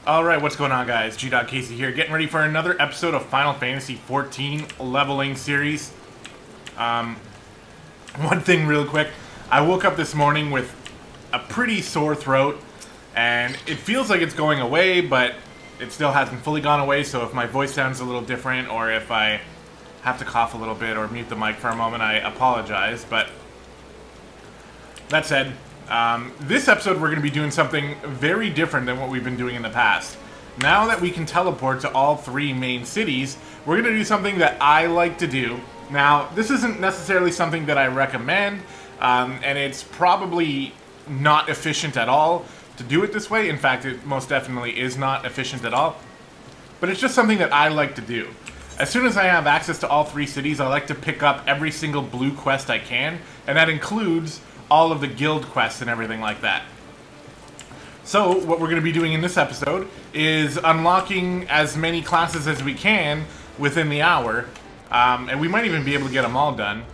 Alright, what's going on, guys? Gdoggcasey here, getting ready for another episode of Final Fantasy XIV leveling series. One thing real quick, I woke up this morning with a pretty sore throat, and it feels like it's going away, but it still hasn't fully gone away, so if my voice sounds a little different, or if I have to cough a little bit or mute the mic for a moment, I apologize, but that said, this episode we're going to be doing something very different than what we've been doing in the past. Now that we can teleport to all three main cities, we're going to do something that I like to do. Now, this isn't necessarily something that I recommend, and it's probably not efficient at all to do it this way. In fact, it most definitely is not efficient at all. But it's just something that I like to do. As soon as I have access to all three cities, I like to pick up every single blue quest I can, and that includes all of the guild quests and everything like that. So, what we're going to be doing in this episode is unlocking as many classes as we can within the hour, and we might even be able to get them all done.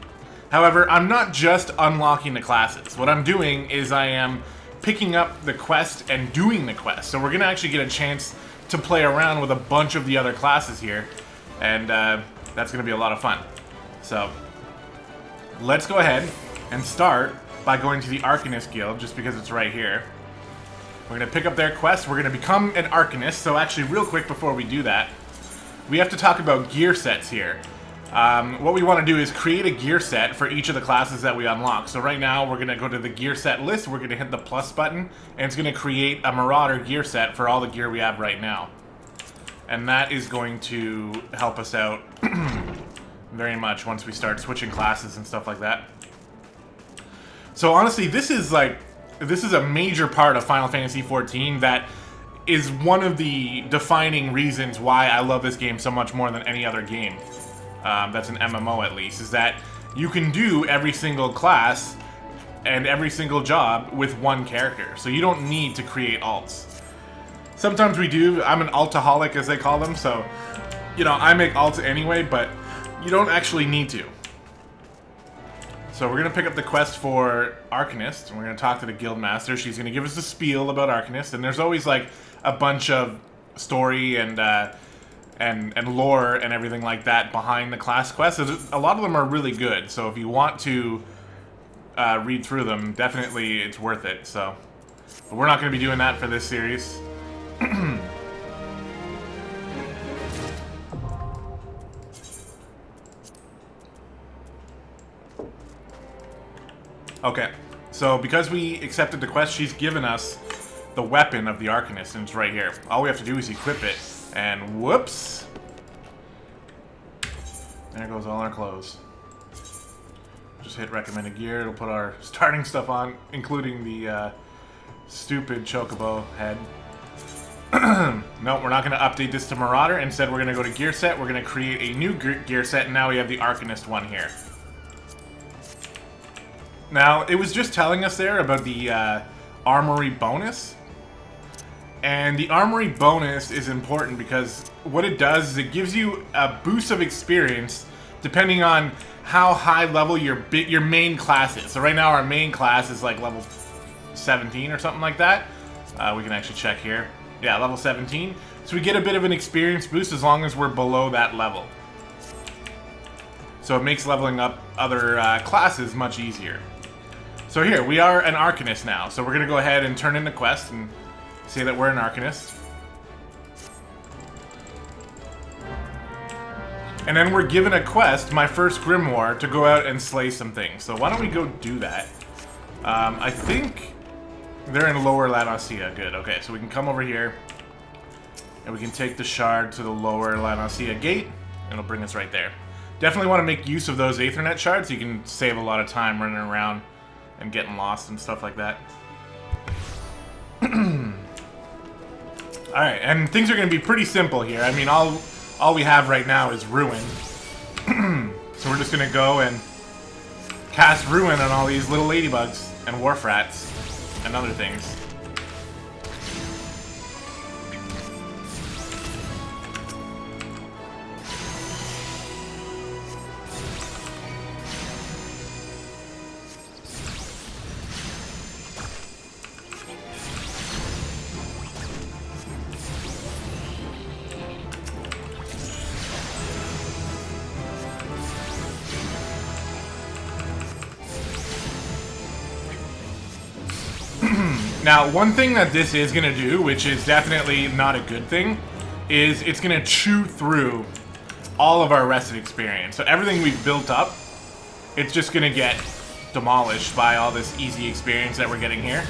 However, I'm not just unlocking the classes. What I'm doing is I am picking up the quest and doing the quest. So we're going to actually get a chance to play around with a bunch of the other classes here, and that's going to be a lot of fun. So, let's go ahead and start by going to the Arcanist Guild, just because it's right here. We're going to pick up their quest. We're going to become an Arcanist. So actually, real quick before we do that, we have to talk about gear sets here. What we want to do is create a gear set for each of the classes that we unlock. So right now, we're going to go to the gear set list. We're going to hit the plus button, and it's going to create a Marauder gear set for all the gear we have right now. And that is going to help us out very much once we start switching classes and stuff like that. So honestly, this is a major part of Final Fantasy XIV that is one of the defining reasons why I love this game so much more than any other game. That's an MMO at least, is that you can do every single class and every single job with one character. So you don't need to create alts. Sometimes we do. I'm an altaholic, as they call them, so, you know, I make alts anyway, but you don't actually need to. So we're going to pick up the quest for Arcanist, and we're going to talk to the Guildmaster. She's going to give us a spiel about Arcanist, and there's always, like, a bunch of story and lore and everything like that behind the class quests. A lot of them are really good, so if you want to read through them, definitely it's worth it. So, but we're not going to be doing that for this series. Okay, so because we accepted the quest, she's given us the weapon of the Arcanist, and it's right here. All we have to do is equip it, and whoops! There goes all our clothes. Just hit recommended gear, it'll put our starting stuff on, including the stupid chocobo head. No, we're not going to update this to Marauder. Instead, we're going to go to gear set, we're going to create a new gear set, and now we have the Arcanist one here. Now, it was just telling us there about the armory bonus. And the armory bonus is important because what it does is it gives you a boost of experience depending on how high level your main class is. So right now our main class is like level 17 or something like that. We can actually check here. Yeah, level 17. So we get a bit of an experience boost as long as we're below that level. So it makes leveling up other classes much easier. So here, we are an Arcanist now. So we're going to go ahead and turn in the quest and say that we're an Arcanist. And then we're given a quest, my first Grimoire, to go out and slay some things. So why don't we go do that? I think they're in Lower La Nacia. Good, okay, so we can come over here. And we can take the shard to the Lower La Nacia gate. And it'll bring us right there. Definitely want to make use of those Aethernet shards. So you can save a lot of time running around and getting lost and stuff like that. Alright, and things are going to be pretty simple here. I mean, all we have right now is Ruin. So we're just going to go and cast Ruin on all these little ladybugs and wharf rats and other things. Now, one thing that this is going to do, which is definitely not a good thing, is it's going to chew through all of our rested experience. So everything we've built up, it's just going to get demolished by all this easy experience that we're getting here.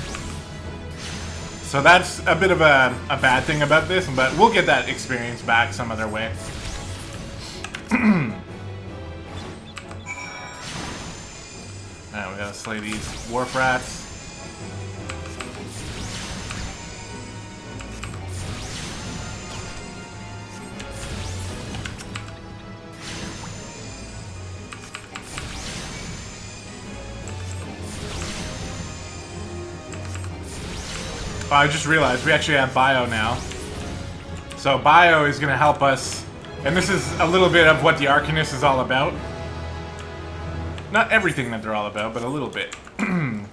So that's a bit of a bad thing about this, but we'll get that experience back some other way. Alright, we gotta slay these wharf rats. Oh, I just realized we actually have bio now. So bio is going to help us, and this is a little bit of what the Arcanist is all about. Not everything that they're all about, but a little bit.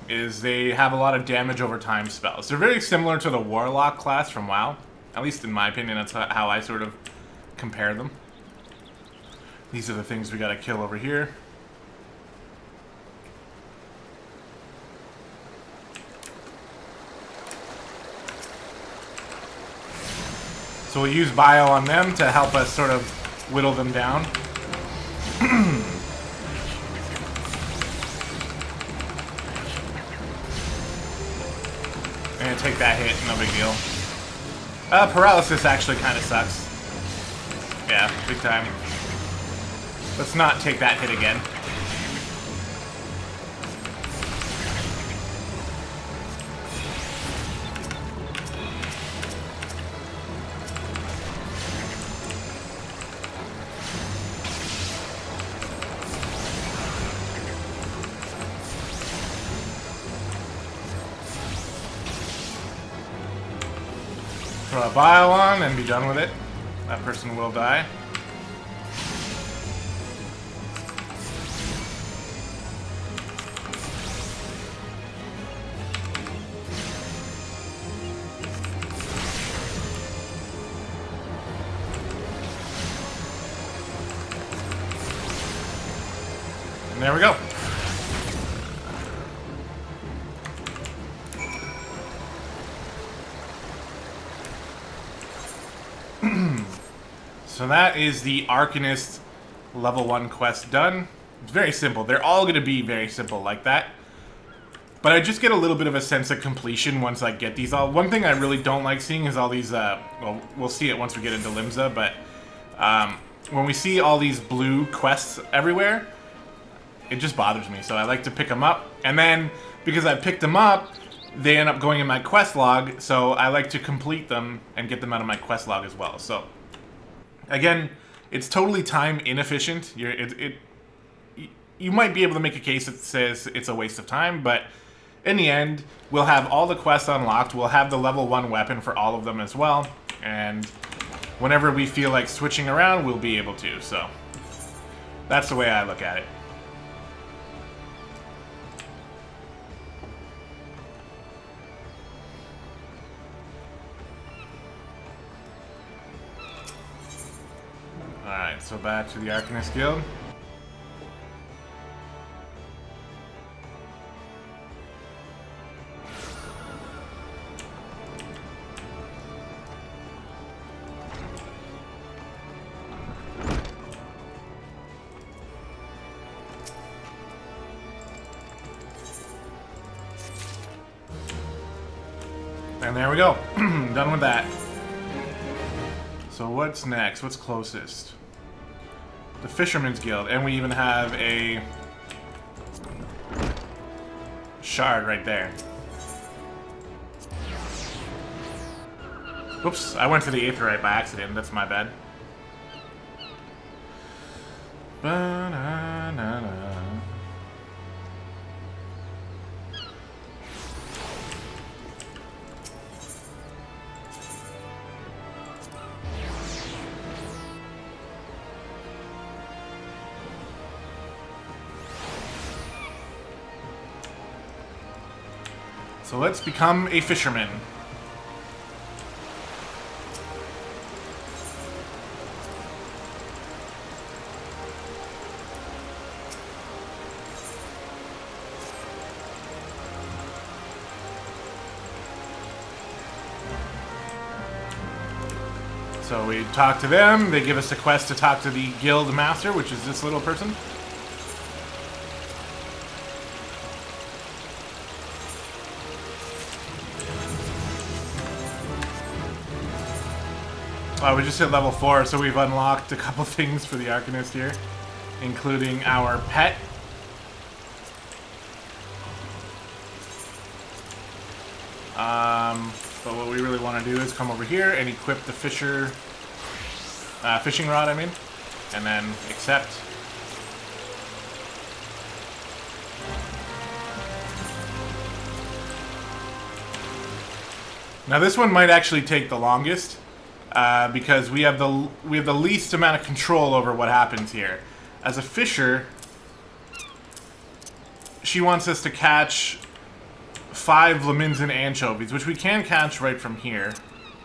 Is they have a lot of damage over time spells. They're very similar to the Warlock class from WoW. At least in my opinion, that's how I sort of compare them. These are the things we got to kill over here. So we'll use bio on them to help us sort of whittle them down. And take that hit, no big deal. Paralysis actually kind of sucks. Yeah, big time. Let's not take that hit again. Throw a bio on and be done with it. That person will die. And there we go. So that is the Arcanist level 1 quest done. It's very simple. They're all going to be very simple like that. But I just get a little bit of a sense of completion once I get these all. One thing I really don't like seeing is all these, well, we'll see it once we get into Limsa, but when we see all these blue quests everywhere, it just bothers me. So I like to pick them up. And then, because I picked them up, they end up going in my quest log, so I like to complete them and get them out of my quest log as well. So again, it's totally time inefficient. You might be able to make a case that says it's a waste of time, but in the end, we'll have all the quests unlocked. We'll have the level 1 weapon for all of them as well. And whenever we feel like switching around, we'll be able to. So that's the way I look at it. Alright, so back to the Arcanist Guild. And there we go. Done with that. So what's next? What's closest? The Fisherman's Guild. And we even have a shard right there. Oops, I went to the Aetheryte by accident. That's my bad. Ba-na-na-na. So let's become a fisherman. So we talk to them. They give us a quest to talk to the guild master, which is this little person. We just hit level 4, so we've unlocked a couple things for the Arcanist here, including our pet. But what we really want to do is come over here and equip the fishing rod, I mean, and then accept. Now this one might actually take the longest. Because we have the least amount of control over what happens here. As a fisher, she wants us to catch 5 Limsa anchovies, which we can catch right from here.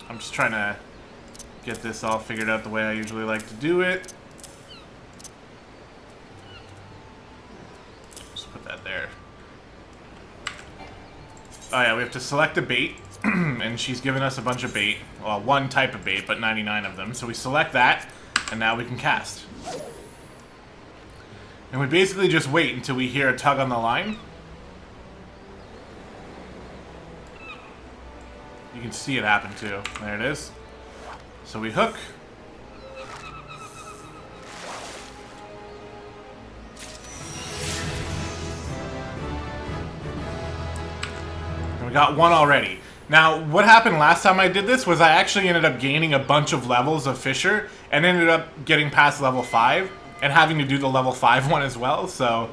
I'm just trying to get this all figured out the way I usually like to do it. Just put that there. Oh yeah, we have to select a bait. And she's given us a bunch of bait. Well, one type of bait, but 99 of them. So we select that, and now we can cast. And we basically just wait until we hear a tug on the line. You can see it happen too. There it is. So we hook. And we got one already. Now, what happened last time I did this was I actually ended up gaining a bunch of levels of Fisher and ended up getting past level 5 and having to do the level 5 one as well. So,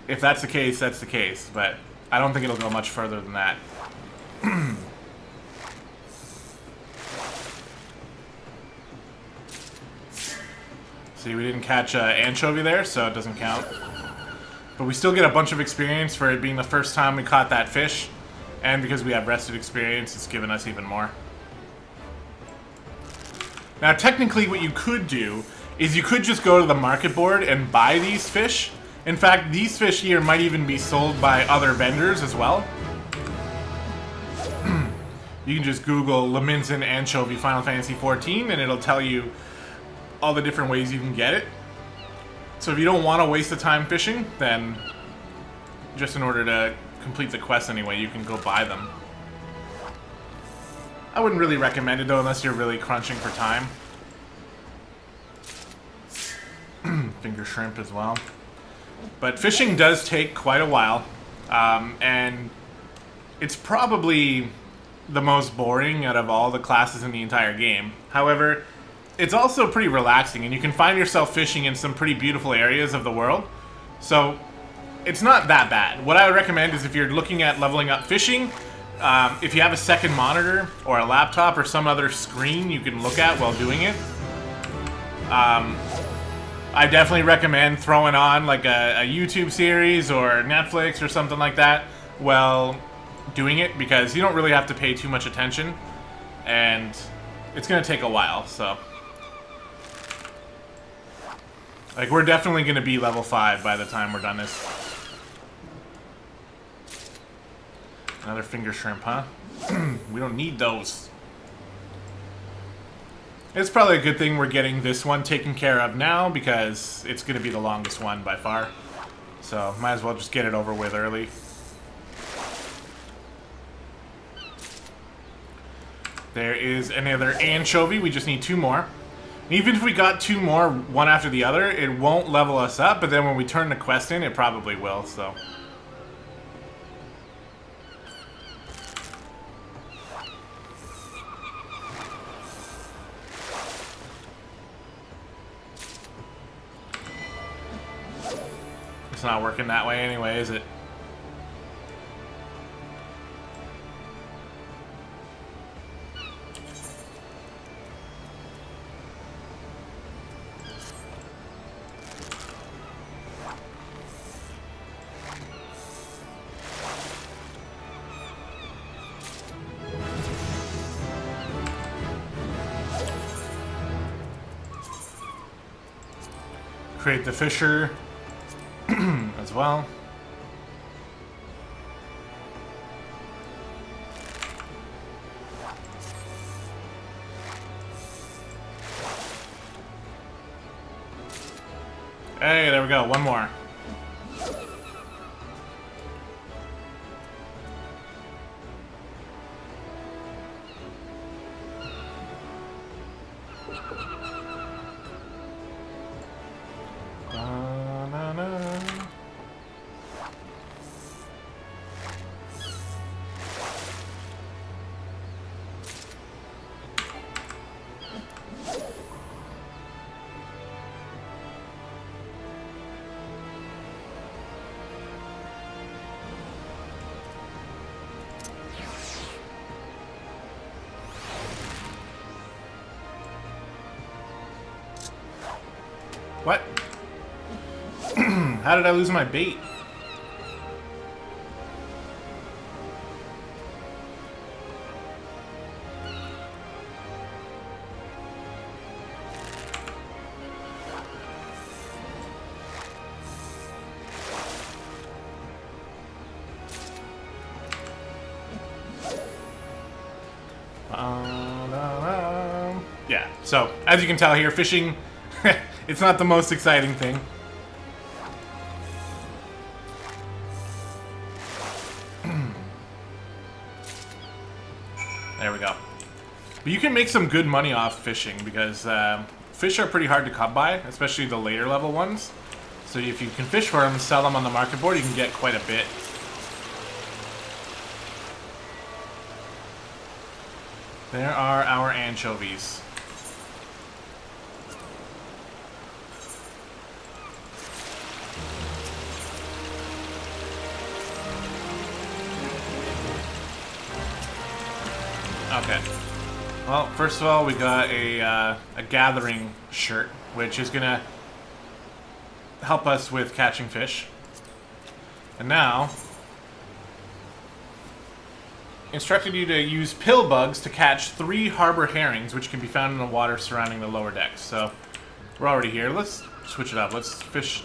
if that's the case, that's the case. But I don't think it'll go much further than that. See, we didn't catch anchovy there, so it doesn't count. But we still get a bunch of experience for it being the first time we caught that fish. And because we have rested experience, it's given us even more. Now, technically, what you could do is you could just go to the market board and buy these fish. In fact, these fish here might even be sold by other vendors as well. You can just Google Limsa anchovy Final Fantasy XIV, and it'll tell you all the different ways you can get it. So if you don't want to waste the time fishing, then just in order to complete the quest anyway, you can go buy them. I wouldn't really recommend it though unless you're really crunching for time. Finger shrimp as well. But fishing does take quite a while, and it's probably the most boring out of all the classes in the entire game. However, it's also pretty relaxing, and you can find yourself fishing in some pretty beautiful areas of the world. So it's not that bad. What I would recommend is if you're looking at leveling up fishing, if you have a second monitor or a laptop or some other screen you can look at while doing it, I definitely recommend throwing on like a YouTube series or Netflix or something like that while doing it, because you don't really have to pay too much attention, and it's going to take a while, so. Like, we're definitely going to be level 5 by the time we're done this. Another finger shrimp, huh? We don't need those. It's probably a good thing we're getting this one taken care of now, because it's going to be the longest one by far. So, might as well just get it over with early. There is another anchovy. We just need 2 more. And even if we got 2 more, one after the other, it won't level us up, but then when we turn the quest in, it probably will, so. It's not working that way anyway, is it? Create the fisher as well. Hey, there we go. One more. What? How did I lose my bait? Yeah, so as you can tell here, fishing, it's not the most exciting thing. There we go. But you can make some good money off fishing because fish are pretty hard to come by, especially the later level ones. So if you can fish for them, sell them on the market board, you can get quite a bit. There are our anchovies. Okay. Well, first of all, we got a gathering shirt, which is gonna help us with catching fish. And now, instructed you to use pill bugs to catch 3 harbor herrings, which can be found in the water surrounding the lower decks. So, we're already here. Let's switch it up. Let's fish,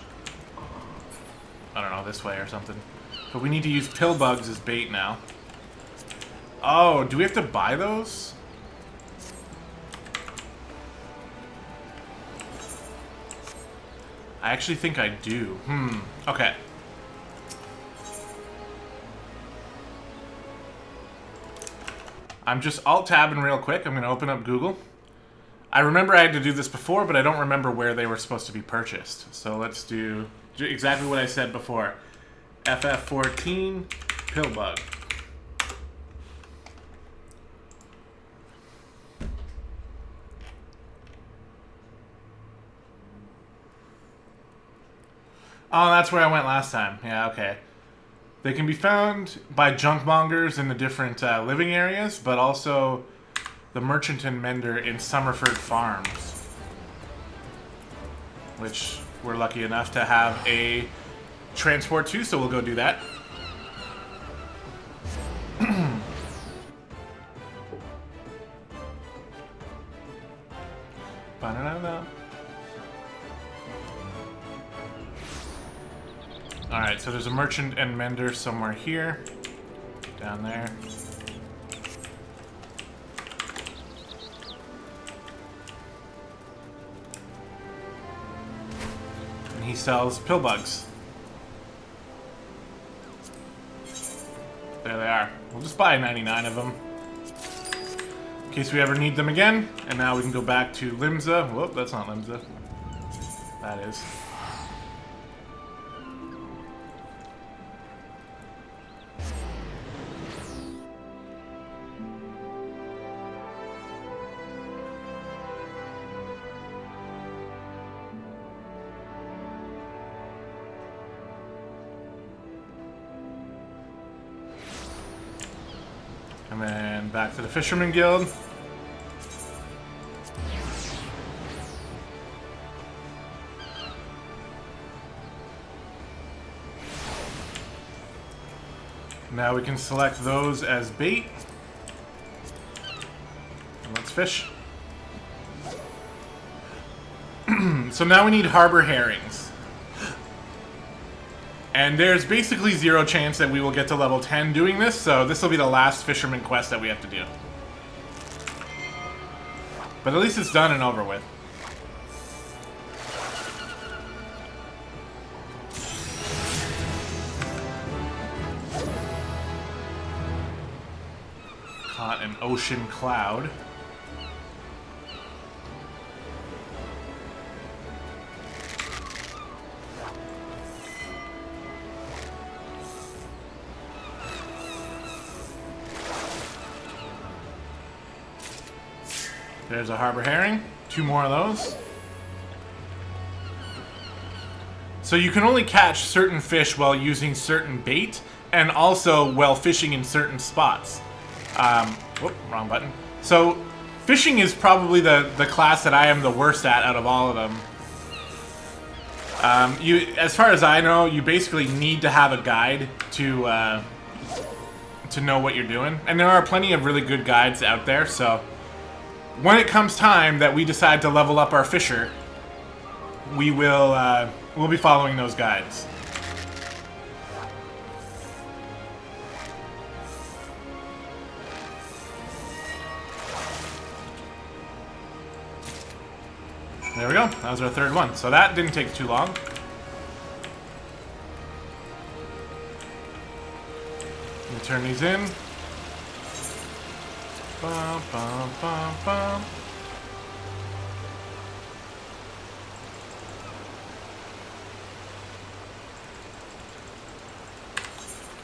I don't know, this way or something. But we need to use pill bugs as bait now. Oh, do we have to buy those? I actually think I do. Okay. I'm just alt-tabbing real quick. I'm going to open up Google. I remember I had to do this before, but I don't remember where they were supposed to be purchased. So let's do exactly what I said before. FF14 pill bug. Oh, that's where I went last time. Yeah, okay. They can be found by junkmongers in the different living areas, but also the merchant and mender in Summerford Farms, which we're lucky enough to have a transport to, so we'll go do that. Alright, so there's a merchant and mender somewhere here. Down there. And he sells pill bugs. There they are. We'll just buy 99 of them, in case we ever need them again. And now we can go back to Limsa. Whoop, that's not Limsa. That is. And then back to the Fisherman Guild. Now we can select those as bait. And let's fish. So now we need harbor herrings. And there's basically 0 chance that we will get to level 10 doing this, so this will be the last fisherman quest that we have to do. But at least it's done and over with. ocean cloud. There's a harbor herring. 2 more of those. So you can only catch certain fish while using certain bait, and also while fishing in certain spots. Whoop, wrong button. So fishing is probably the class that I am the worst at out of all of them. As far as I know, you basically need to have a guide to know what you're doing, and there are plenty of really good guides out there. So when it comes time that we decide to level up our fisher, we'll be following those guides. There we go. That was our 3rd one. So that didn't take too long. Let me turn these in. Bum, bum, bum, bum.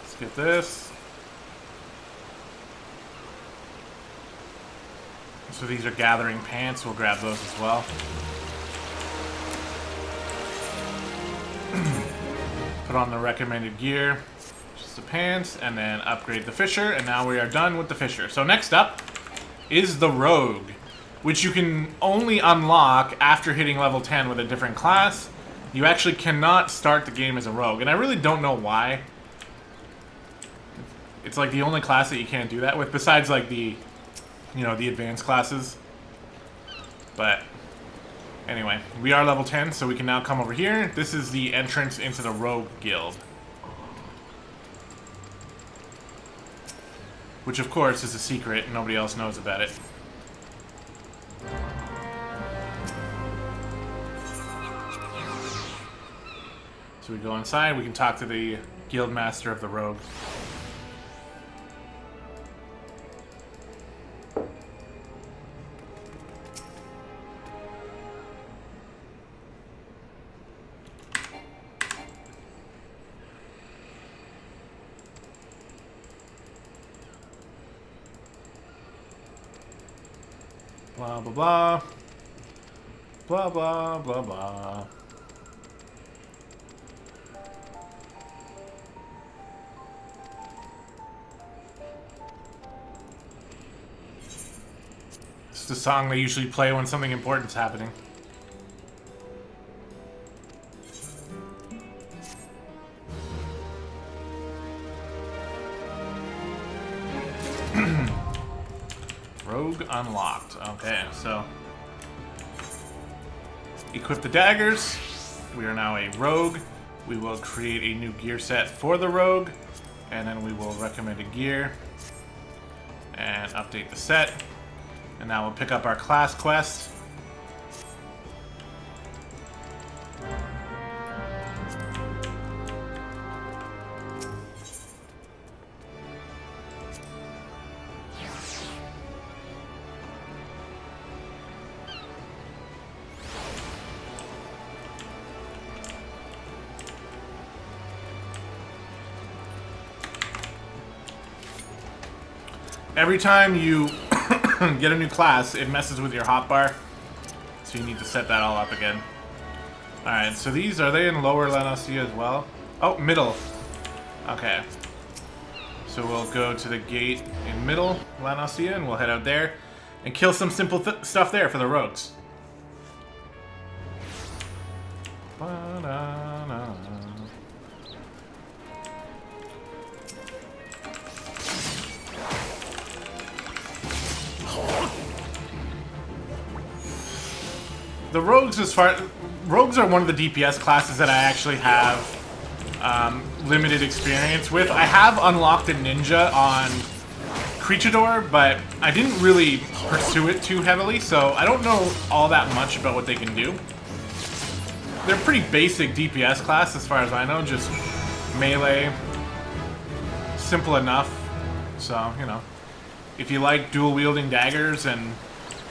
Let's get this. So these are gathering pants. We'll grab those as well. Put on the recommended gear, just the pants, and then upgrade the fisher, and now we are done with the fisher. So next up is the rogue, which you can only unlock after hitting level 10 with a different class. You actually cannot start the game as a rogue, and I really don't know why. It's like the only class that you can't do that with, besides like the, you know, the advanced classes. But anyway, we are level 10, so we can now come over here. This is the entrance into the rogue guild, which of course is a secret. Nobody else knows about it. So we go inside, we can talk to the guild master of the rogue. Blah, blah, blah. Blah, blah, blah, blah. It's the song they usually play when something important's happening. Rogue unlocked. Okay, so equip the daggers. We are now a rogue. We will create a new gear set for the rogue, and then we will recommend a gear and update the set. And now we'll pick up our class quest. Every time you get a new class, it messes with your hotbar, so you need to set that all up again. Alright, so these, are they in lower La Nacia as well? Oh, middle. Okay. So we'll go to the gate in middle La Nacia, and we'll head out there and kill some simple stuff there for the rogues. Ba-da-da. The rogues, rogues are one of the DPS classes that I actually have limited experience with. I have unlocked a ninja on Creatador, but I didn't really pursue it too heavily, so I don't know all that much about what they can do. They're pretty basic DPS class as far as I know, just melee, simple enough, so, you know. if you like dual wielding daggers and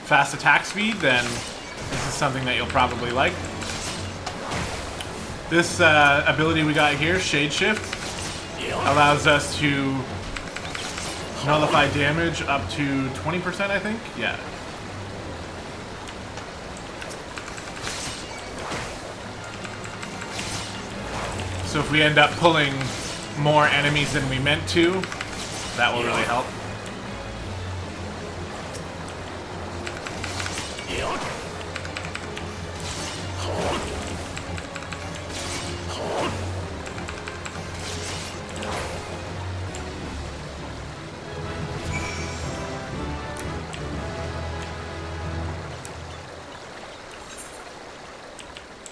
fast attack speed, then this is something that you'll probably like. This ability we got here, Shade Shift, allows us to nullify damage up to 20%, I think? Yeah. So if we end up pulling more enemies than we meant to, that will really help.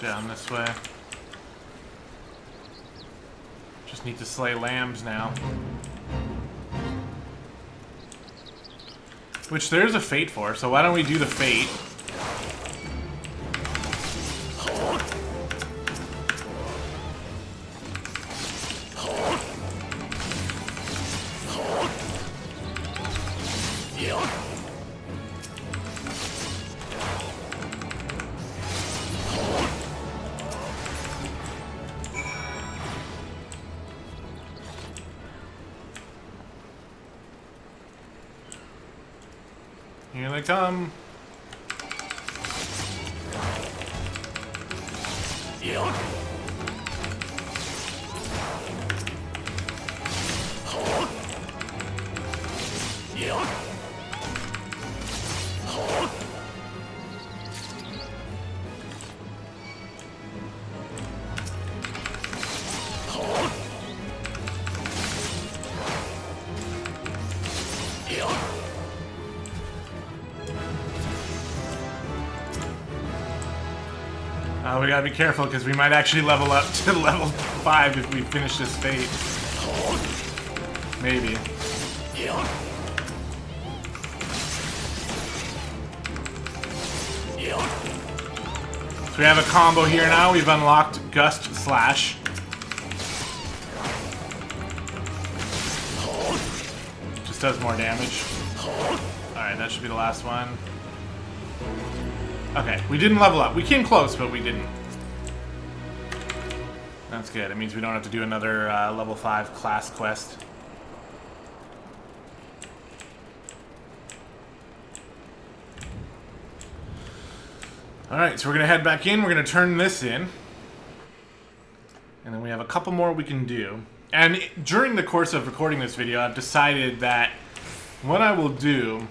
Down this way. Just need to slay lambs now. Which there's a fate for, so why don't we do the fate? Here they come. We gotta be careful because we might actually level up to level 5 if we finish this fate. Maybe. So we have a combo here now. We've unlocked Gust Slash. Just does more damage. Alright, that should be the last one. Okay, we didn't level up. We came close, but we didn't. That's good. It means we don't have to do another level 5 class quest. Alright, so we're going to head back in. We're going to turn this in. And then we have a couple more we can do. And during the course of recording this video, I've decided that what I will do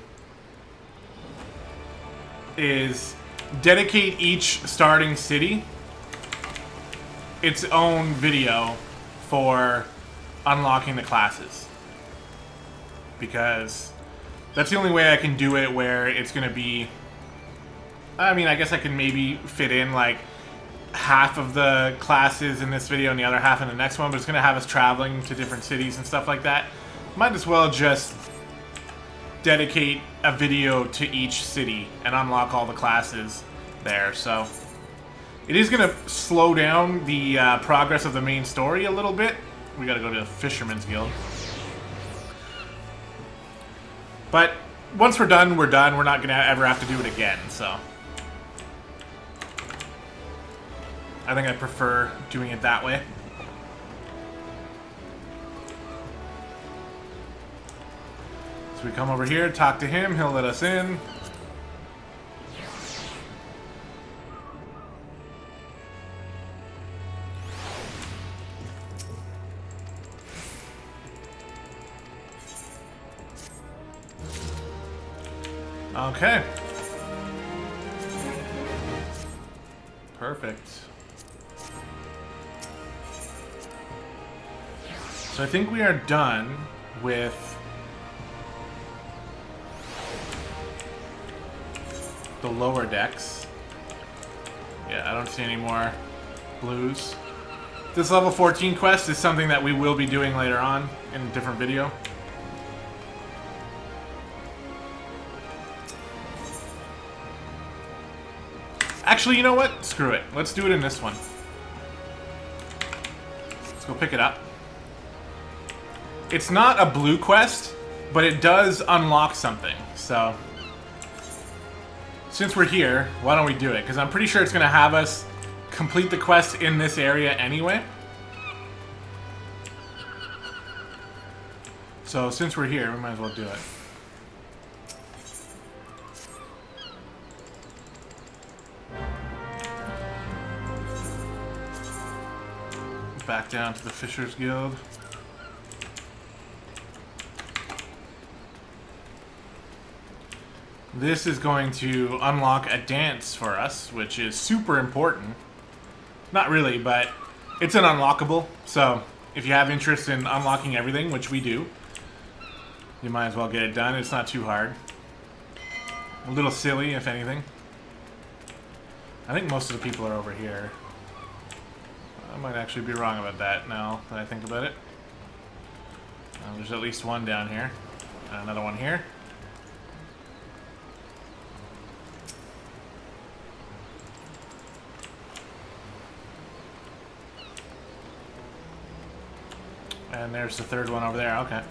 is dedicate each starting city its own video for unlocking the classes. Because that's the only way I can do it where it's going to be... I mean, I guess I can maybe fit in like half of the classes in this video and the other half in the next one, but it's going to have us traveling to different cities and stuff like that. Might as well just dedicate a video to each city and unlock all the classes there. So it is going to slow down the progress of the main story a little bit. We got to go to the Fisherman's Guild. But once we're done, we're done. We're not going to ever have to do it again, so I think I prefer doing it that way. So we come over here, talk to him, he'll let us in. Okay. Perfect. So I think we are done with the lower decks. Yeah, I don't see any more blues. This level 14 quest is something that we will be doing later on in a different video. Actually, you know what? Screw it. Let's do it in this one. Let's go pick it up. It's not a blue quest, but it does unlock something. So since we're here, why don't we do it? Because I'm pretty sure it's going to have us complete the quest in this area anyway. So since we're here, we might as well do it. Back down to the Fishers Guild. This is going to unlock a dance for us, which is super important. Not really, but it's an unlockable. So if you have interest in unlocking everything, which we do, you might as well get it done. It's not too hard. A little silly, if anything. I think most of the people are over here. I might actually be wrong about that now that I think about it. There's at least one down here. And another one here. And there's the third one over there. Okay.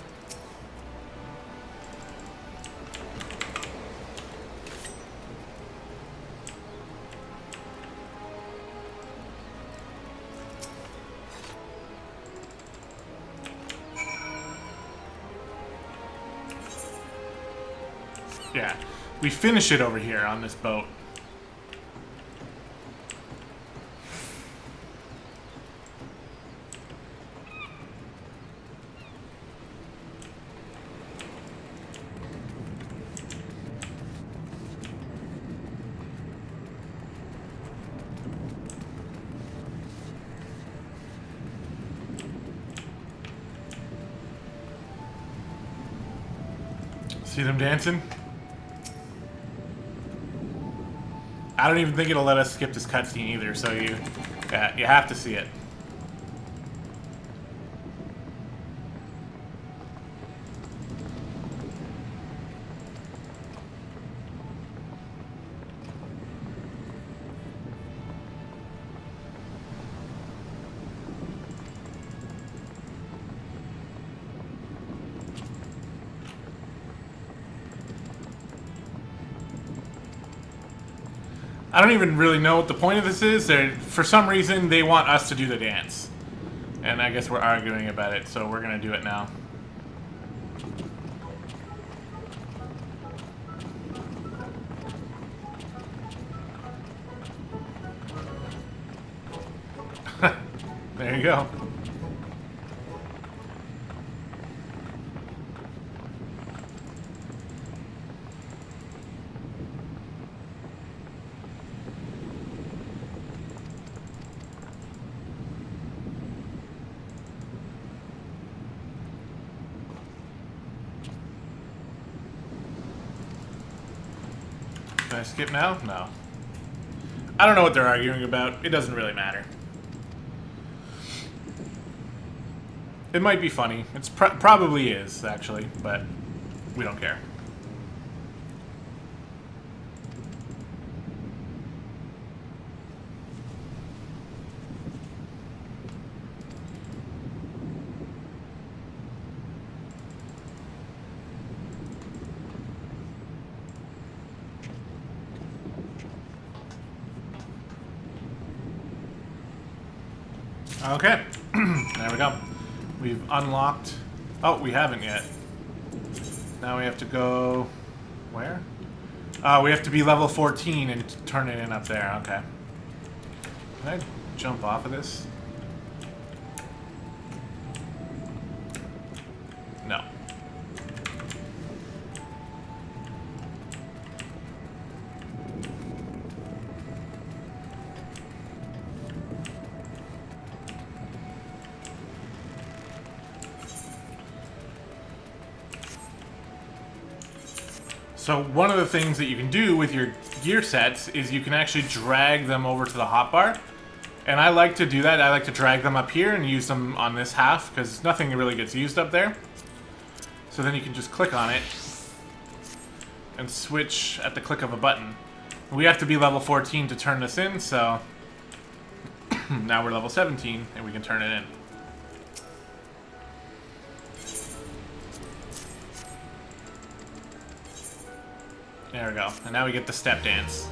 Yeah, we finish it over here on this boat. See them dancing? I don't even think it'll let us skip this cutscene either, so you have to see it. I don't even really know what the point of this is. For some reason, they want us to do the dance. And I guess we're arguing about it, so we're going to do it now. There you go. Can I skip now? No. I don't know what they're arguing about. It doesn't really matter. It might be funny. It's probably is, actually, but we don't care. Okay, there we go. We've unlocked... Oh, we haven't yet. Now we have to go... Where? We have to be level 14 and turn it in up there. Okay. Can I jump off of this? No. So one of the things that you can do with your gear sets is you can actually drag them over to the hotbar. And I like to do that. I like to drag them up here and use them on this half because nothing really gets used up there. So then you can just click on it and switch at the click of a button. We have to be level 14 to turn this in, so now we're level 17 and we can turn it in. There we go. And now we get the step dance.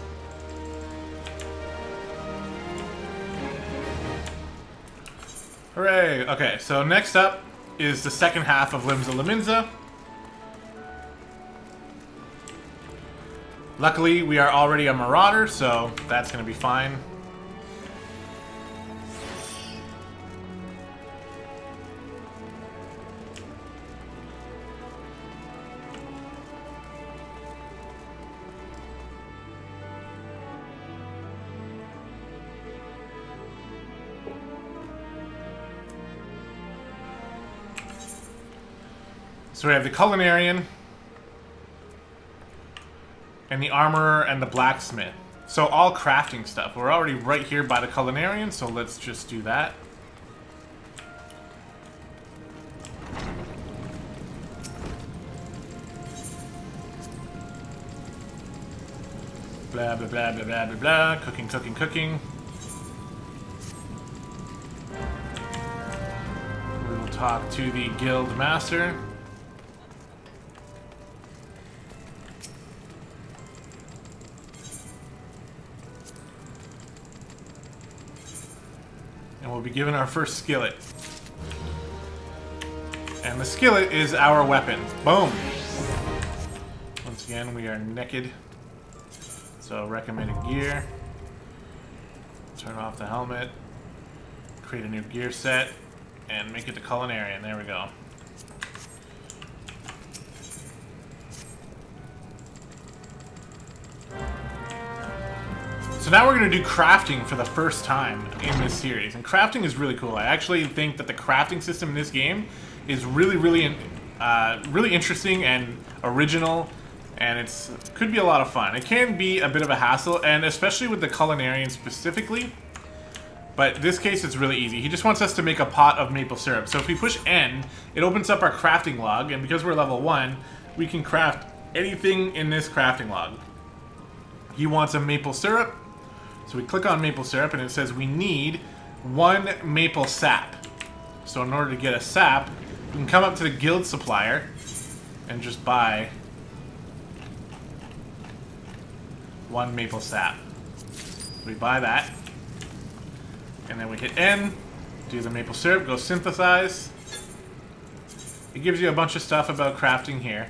Hooray! Okay, so next up is the second half of Limsa. Luckily, we are already a Marauder, so that's going to be fine. So we have the Culinarian, and the Armorer, and the Blacksmith. So all crafting stuff. We're already right here by the Culinarian, so let's just do that. Blah, blah, blah, blah, blah, blah, blah. Cooking, cooking, cooking. We will talk to the Guild Master. And we'll be given our first skillet. And the skillet is our weapon. Boom! Once again, we are naked. So recommended gear. Turn off the helmet. Create a new gear set. And make it the Culinarian. There we go. So now we're going to do crafting for the first time in this series. And crafting is really cool. I actually think that the crafting system in this game is really interesting and original. And it could be a lot of fun. It can be a bit of a hassle, and especially with the Culinarian specifically. But in this case, it's really easy. He just wants us to make a pot of maple syrup. So if we push N, it opens up our crafting log. And because we're level 1, we can craft anything in this crafting log. He wants a maple syrup. So we click on maple syrup, and it says we need 1 maple sap. So in order to get a sap, we can come up to the guild supplier and just buy 1 maple sap. We buy that, and then we hit N, do the maple syrup, go synthesize. It gives you a bunch of stuff about crafting here.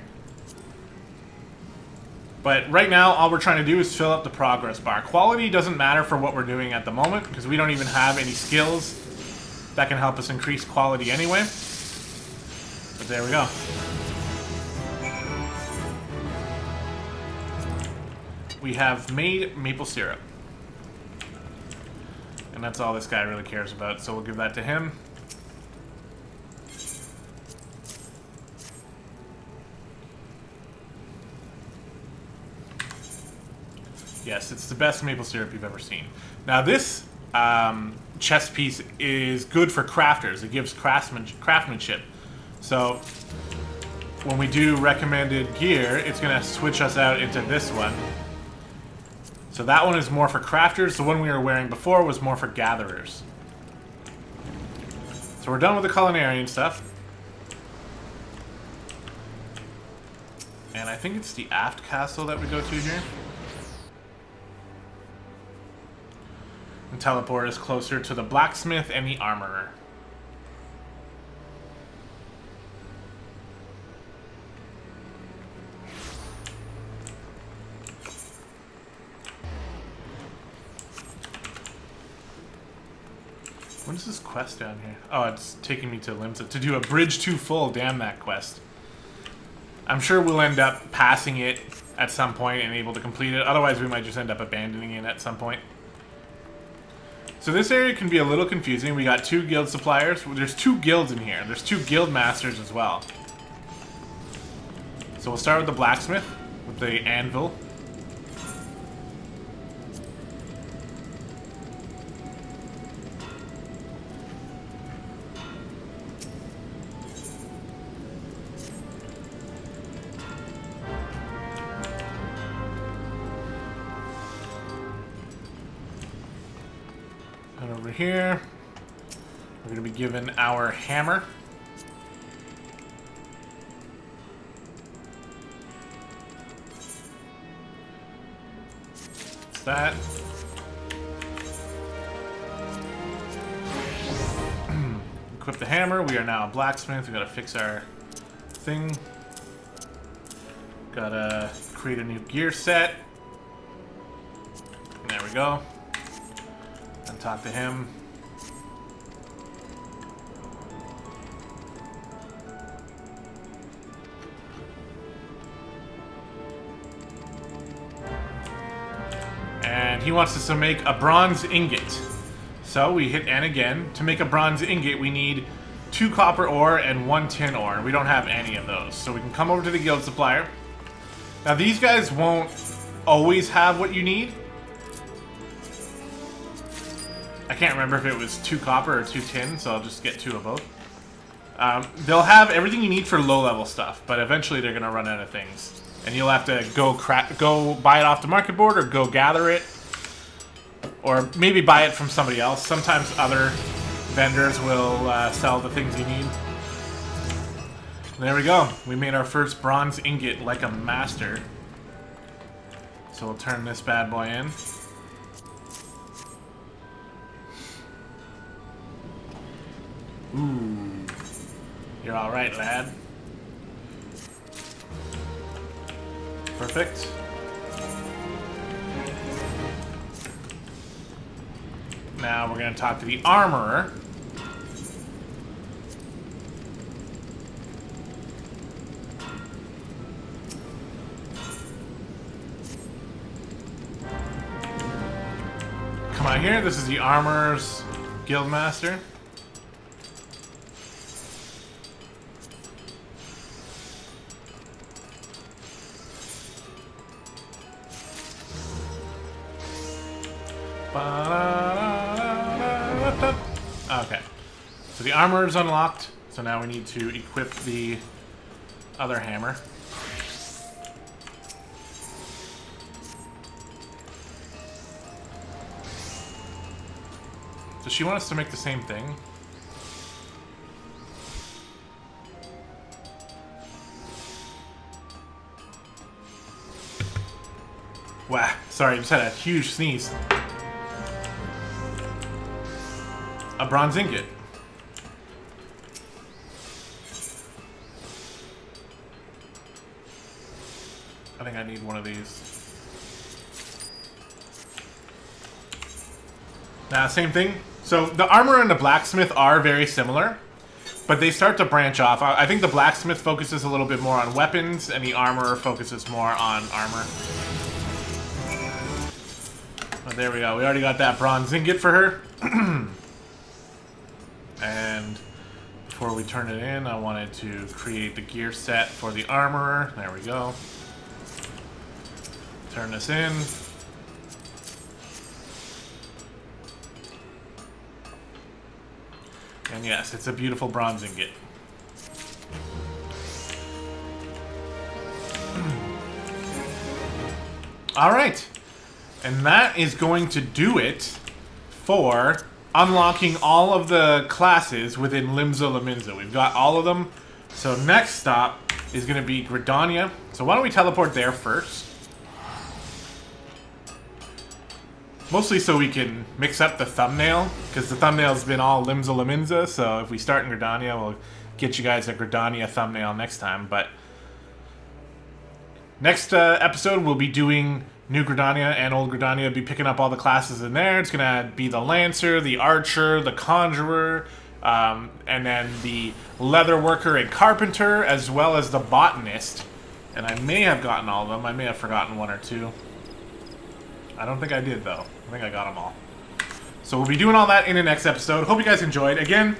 But right now, all we're trying to do is fill up the progress bar. Quality doesn't matter for what we're doing at the moment, because we don't even have any skills that can help us increase quality anyway. But there we go. We have made maple syrup. And that's all this guy really cares about, so we'll give that to him. Yes, it's the best maple syrup you've ever seen. Now this chest piece is good for crafters. It gives craftsmanship. So when we do recommended gear, it's going to switch us out into this one. So that one is more for crafters. The one we were wearing before was more for gatherers. So we're done with the Culinarian stuff. And I think it's the aft castle that we go to here. And teleport is closer to the blacksmith and the armorer. What is this quest down here? Oh, it's taking me to Limsa to do a bridge too full. Damn that quest. I'm sure we'll end up passing it at some point and able to complete it. Otherwise, we might just end up abandoning it at some point. So this area can be a little confusing. We got 2 guild suppliers. There's 2 guilds in here. There's 2 guild masters as well. So we'll start with the blacksmith, with the anvil. And over here, we're going to be given our hammer. Fix that. Equip the hammer. We are now a blacksmith. We gotta fix our thing. Gotta create a new gear set. There we go. And talk to him. And he wants us to make a bronze ingot. So we hit N again. To make a bronze ingot, we need 2 copper ore and 1 tin ore. And we don't have any of those. So we can come over to the guild supplier. Now these guys won't always have what you need. I can't remember if it was 2 copper or 2 tin, so I'll just get 2 of both. They'll have everything you need for low-level stuff, but eventually they're going to run out of things. And you'll have to go buy it off the market board or go gather it. Or maybe buy it from somebody else. Sometimes other vendors will sell the things you need. There we go. We made our first bronze ingot like a master. So we'll turn this bad boy in. Ooh. You're alright, lad. Perfect. Now we're going to talk to the armorer. Come on here. This is the armorer's guildmaster. Okay, so the armor is unlocked, so now we need to equip the other hammer. Does she want us to make the same thing? Wow, sorry, I just had a huge sneeze. A bronze ingot. I think I need one of these. Now, same thing. So the armor and the blacksmith are very similar, but they start to branch off. I think the blacksmith focuses a little bit more on weapons, and the armorer focuses more on armor. But there we go. We already got that bronze ingot for her. And before we turn it in, I wanted to create the gear set for the armorer. There we go. Turn this in. And yes, it's a beautiful bronze ingot. All right. And that is going to do it for unlocking all of the classes within Limsa. We've got all of them. So next stop is going to be Gridania. So why don't we teleport there first? Mostly so we can mix up the thumbnail, because the thumbnail's been all Limsa. So if we start in Gridania, we'll get you guys a Gridania thumbnail next time. But next episode, we'll be doing New Gridania and Old Gridania. Will be picking up all the classes in there. It's gonna be the Lancer, the Archer, the Conjurer, and then the Leather Worker and Carpenter, as well as the Botanist. And I may have gotten all of them. I may have forgotten one or two. I don't think I did, though. I think I got them all. So we'll be doing all that in the next episode. Hope you guys enjoyed. Again,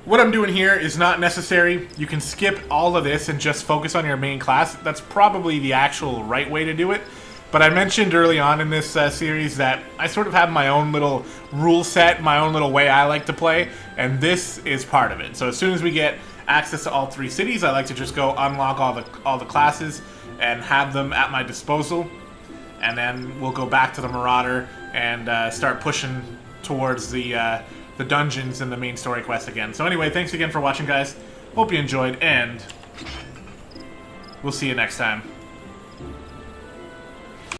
what I'm doing here is not necessary. You can skip all of this and just focus on your main class. That's probably the actual right way to do it. But I mentioned early on in this series that I sort of have my own little rule set, my own little way I like to play, and this is part of it. So as soon as we get access to all 3 cities, I like to just go unlock all the classes and have them at my disposal. And then we'll go back to the Marauder and start pushing towards the dungeons and the main story quest again. So anyway, thanks again for watching, guys. Hope you enjoyed, and we'll see you next time.